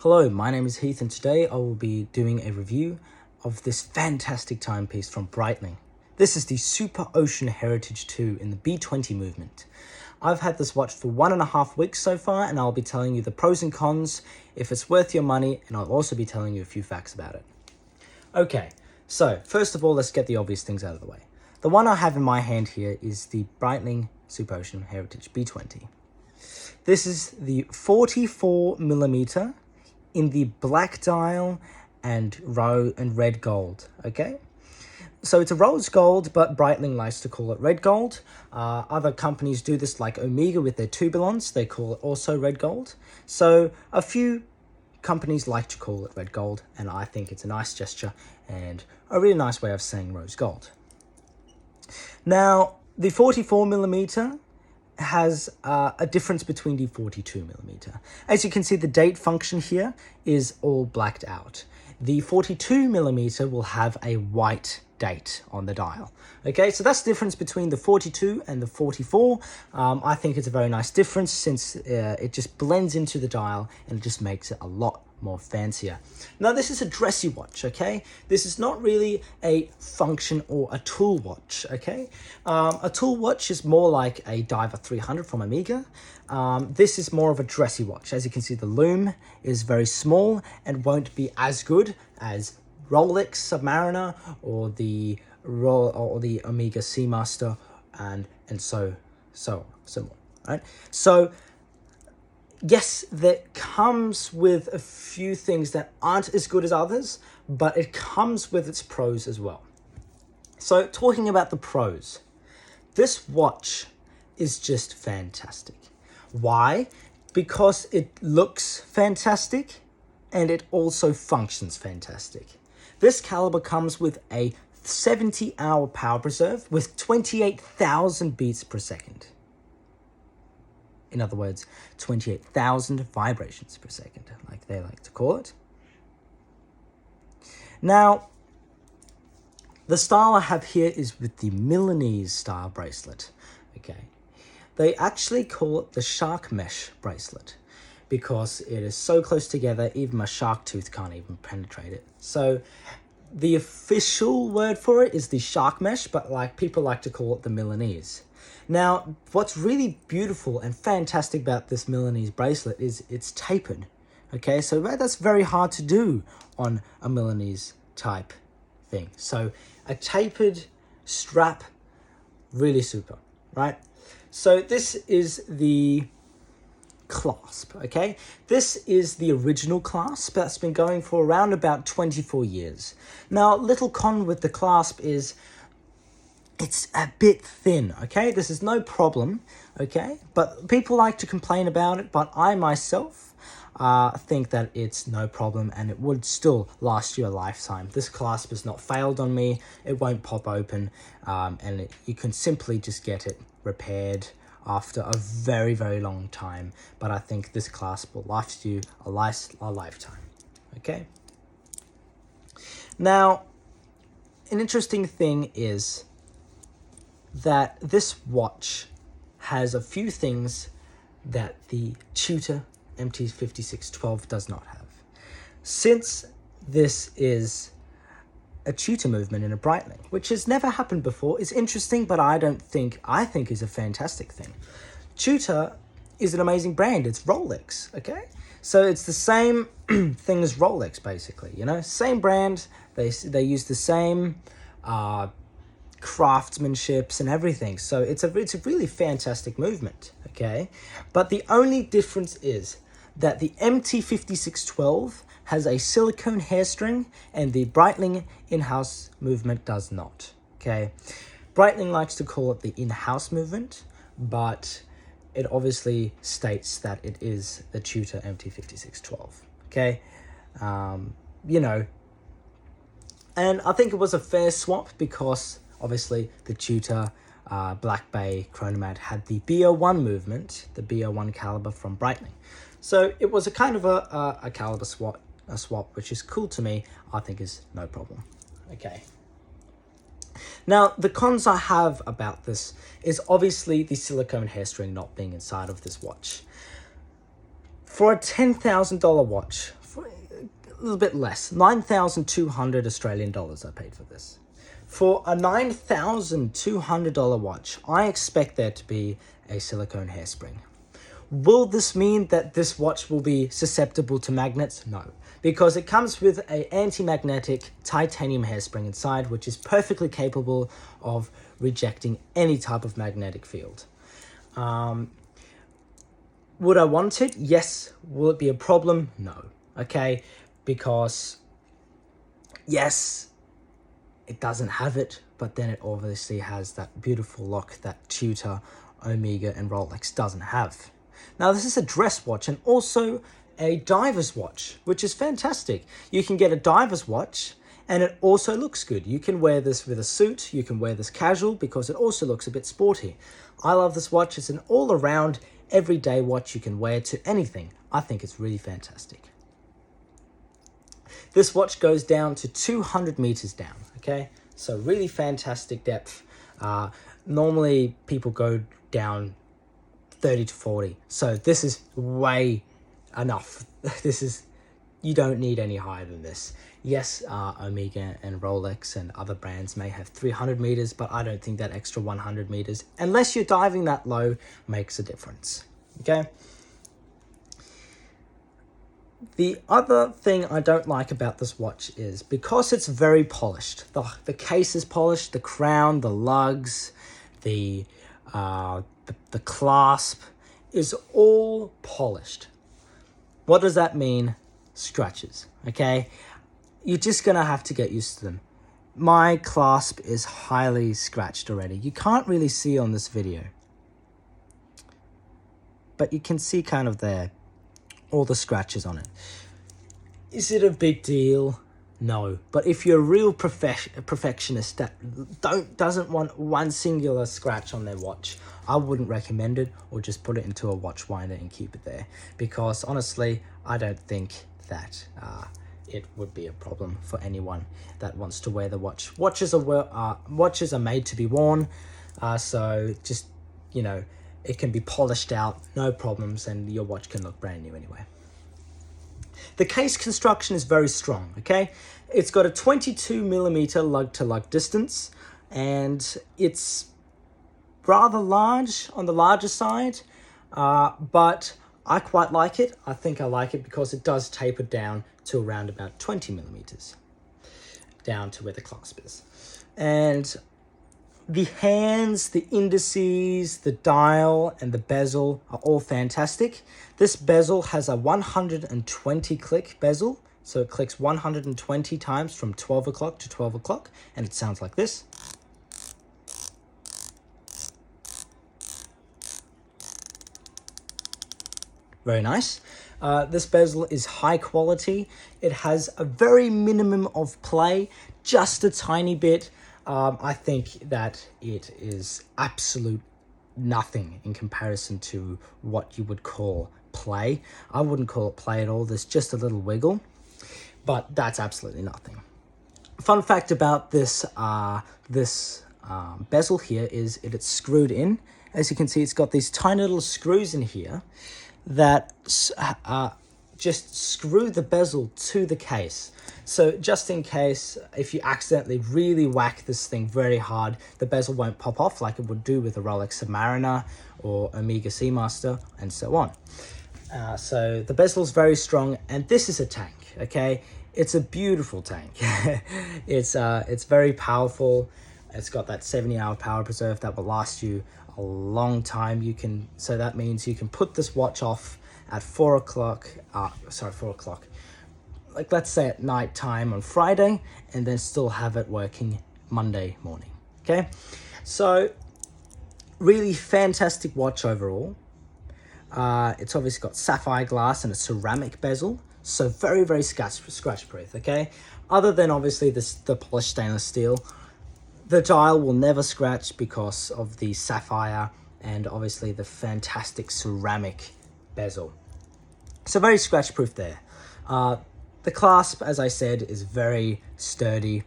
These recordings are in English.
Hello, my name is Heath and today I will be doing a review of this fantastic timepiece from Breitling. This is the Superocean Heritage 2 in the B20 movement. I've had this watch for 1.5 weeks so far and I'll be telling you the pros and cons, if it's worth your money, and I'll also be telling you a few facts about it. Okay, so first of all, let's get the obvious things out of the way. The one I have in my hand here is the Breitling Superocean Heritage B20. This is the 44mm in the black dial and red gold, okay? So it's a rose gold, but Breitling likes to call it red gold. Other companies do this, like Omega with their Tourbillons, they call it also red gold. So a few companies like to call it red gold, and I think it's a nice gesture and a really nice way of saying rose gold. Now, the 44mm has a difference between the 42mm. As you can see, the date function here is all blacked out. The 42mm will have a white date on the dial. Okay, so that's the difference between the 42 and the 44. I think it's a very nice difference since it just blends into the dial and it just makes it a lot more fancier. Now, this is a dressy watch, okay? This is not really a function or a tool watch, okay? A tool watch is more like a Diver 300 from Omega. This is more of a dressy watch. As you can see, the lume is very small and won't be as good as Rolex Submariner or the Omega Seamaster and so on, right? So yes, that comes with a few things that aren't as good as others, but it comes with its pros as well. So talking about the pros, this watch is just fantastic. Why? Because it looks fantastic and it also functions fantastic. This caliber comes with a 70-hour power preserve with 28,000 beats per second. In other words, 28,000 vibrations per second, like they like to call it. Now, the style I have here is with the Milanese style bracelet, okay? They actually call it the shark mesh bracelet because it is so close together, even my shark tooth can't even penetrate it. So the official word for it is the shark mesh, but people like to call it the Milanese. Now, what's really beautiful and fantastic about this Milanese bracelet is it's tapered, okay? So that's very hard to do on a Milanese type thing. So a tapered strap, really super, right? So this is the Clasp, okay? This is the original Clasp that's been going for around about 24 years. Now, little con with the Clasp is it's a bit thin, okay? This is no problem, okay? But people like to complain about it, but I myself think that it's no problem and it would still last you a lifetime. This clasp has not failed on me. It won't pop open and you can simply just get it repaired after a very, very long time. But I think this clasp will last you a lifetime, okay? Now, an interesting thing is that this watch has a few things that the Tutor MT5612 does not have. Since this is a Tutor movement in a Breitling, which has never happened before, is interesting, but I think is a fantastic thing. Tutor is an amazing brand. It's Rolex, okay? So it's the same thing as Rolex, basically, you know? Same brand. They use the same craftsmanships and everything, so it's a really fantastic movement, okay? But the only difference is that the MT5612 has a silicone hairstring and the Breitling in-house movement does not, okay? Breitling likes to call it the in-house movement, but it obviously states that it is the Tutor MT5612, okay? You know, and I think it was a fair swap because obviously the Tutor Black Bay Chronomat had the B01 movement, the B01 caliber from Breitling. So it was a kind of a caliber swap, which is cool to me. I think is no problem. Okay. Now, the cons I have about this is obviously the silicone hairstring not being inside of this watch. For a $10,000 watch, little bit less, 9,200 Australian dollars I paid for this. For a $9,200 watch, I expect there to be a silicone hairspring. Will this mean that this watch will be susceptible to magnets? No, because it comes with an anti-magnetic titanium hairspring inside, which is perfectly capable of rejecting any type of magnetic field. Would I want it? Yes. Will it be a problem? No. Okay, because yes, it doesn't have it, but then it obviously has that beautiful lock that Tudor, Omega, and Rolex doesn't have. Now, this is a dress watch and also a diver's watch, which is fantastic. You can get a diver's watch and it also looks good. You can wear this with a suit. You can wear this casual because it also looks a bit sporty. I love this watch. It's an all-around, everyday watch you can wear to anything. I think it's really fantastic. This watch goes down to 200 meters down, okay? So really fantastic depth. Normally people go down 30 to 40. So this is way enough. You don't need any higher than this. Yes, Omega and Rolex and other brands may have 300 meters, but I don't think that extra 100 meters, unless you're diving that low, makes a difference, okay? The other thing I don't like about this watch is because it's very polished. The case is polished, the crown, the lugs, the clasp is all polished. What does that mean? Scratches, okay? You're just gonna have to get used to them. My clasp is highly scratched already. You can't really see on this video, but you can see kind of there, all the scratches on it. Is it a big deal? No. But if you're a real perfectionist that doesn't want one singular scratch on their watch, I wouldn't recommend it, or just put it into a watch winder and keep it there. Because honestly, I don't think that it would be a problem for anyone that wants to wear the watch. Watches are made to be worn, so just, you know, it can be polished out, no problems, and your watch can look brand new anyway. The case construction is very strong, okay? It's got a 22 millimeter lug-to-lug distance, and it's rather large on the larger side, but I quite like it. I think I like it because it does taper down to around about 20 millimeters, down to where the clasp is. And the hands, the indices, the dial, and the bezel are all fantastic. This bezel has a 120 click bezel, so it clicks 120 times from 12 o'clock to 12 o'clock, and it sounds like this. Very nice. This bezel is high quality. It has a very minimum of play, just a tiny bit. I think that it is absolute nothing in comparison to what you would call play. I wouldn't call it play at all. There's just a little wiggle, but that's absolutely nothing. Fun fact about this bezel here is it's screwed in. As you can see, it's got these tiny little screws in here that just screw the bezel to the case. So just in case, if you accidentally really whack this thing very hard, the bezel won't pop off like it would do with a Rolex Submariner or Omega Seamaster and so on. So the bezel is very strong, and this is a tank, okay? It's a beautiful tank. It's very powerful. It's got that 70-hour power preserve that will last you a long time. So that means you can put this watch off at 4 o'clock, like let's say at night time on Friday, and then still have it working Monday morning, okay? So really fantastic watch overall. It's obviously got sapphire glass and a ceramic bezel, so very, very scratch proof, okay? Other than obviously the polished stainless steel, the dial will never scratch because of the sapphire and obviously the fantastic ceramic bezel. So very scratch proof there. The clasp, as I said, is very sturdy.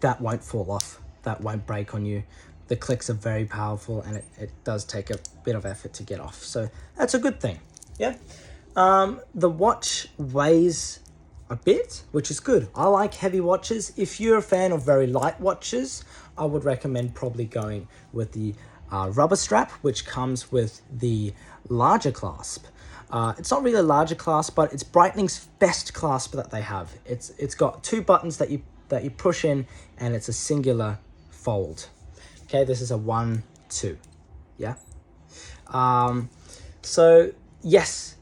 That won't fall off. That won't break on you. The clicks are very powerful, and it does take a bit of effort to get off. So that's a good thing, yeah? The watch weighs a bit, which is good. I like heavy watches. If you're a fan of very light watches, I would recommend probably going with the rubber strap, which comes with the larger clasp. It's not really a larger clasp, but it's Breitling's best clasp that they have. It's got 2 buttons that you push in, and it's a singular fold. Okay, this is a 1, 2. Yeah. So yes,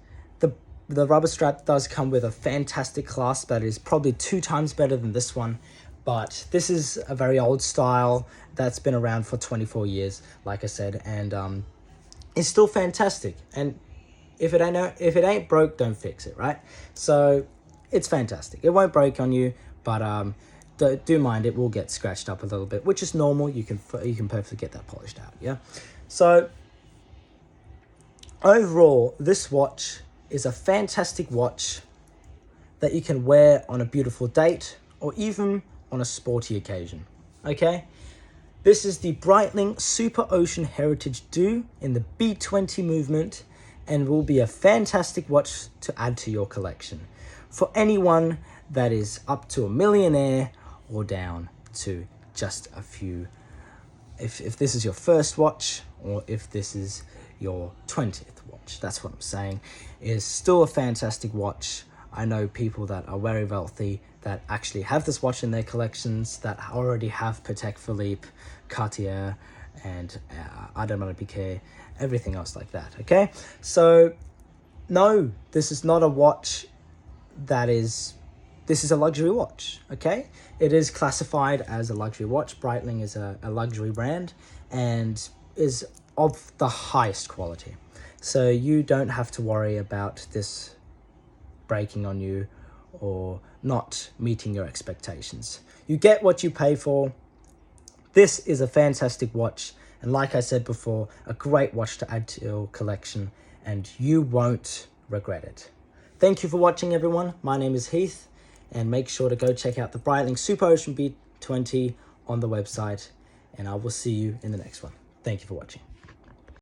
the rubber strap does come with a fantastic clasp that is probably 2 times better than this one, but this is a very old style that's been around for 24 years, like I said, and it's still fantastic. And if it ain't broke, don't fix it, right? So it's fantastic. It won't break on you, but do mind it will get scratched up a little bit, which is normal. You can perfectly get that polished out. Yeah. So overall, this watch is a fantastic watch that you can wear on a beautiful date or even on a sporty occasion. Okay. This is the Breitling Superocean Heritage Do in the B20 movement, and will be a fantastic watch to add to your collection for anyone that is up to a millionaire or down to just a few. If this is your first watch, or if this is your 20th watch, that's what I'm saying, is still a fantastic watch. I know people that are very wealthy that actually have this watch in their collections, that already have Patek Philippe, Cartier, and Audemars Piguet, everything else like that. Okay, so no, this is not a watch this is a luxury watch. Okay, it is classified as a luxury watch. Breitling is a luxury brand and is of the highest quality, so you don't have to worry about this breaking on you or not meeting your expectations. You get what you pay for. This is a fantastic watch, and like I said before, a great watch to add to your collection, and you won't regret it. Thank you for watching, everyone. My name is Heath, and make sure to go check out the Breitling Superocean B20 on the website, and I will see you in the next one. Thank you for watching.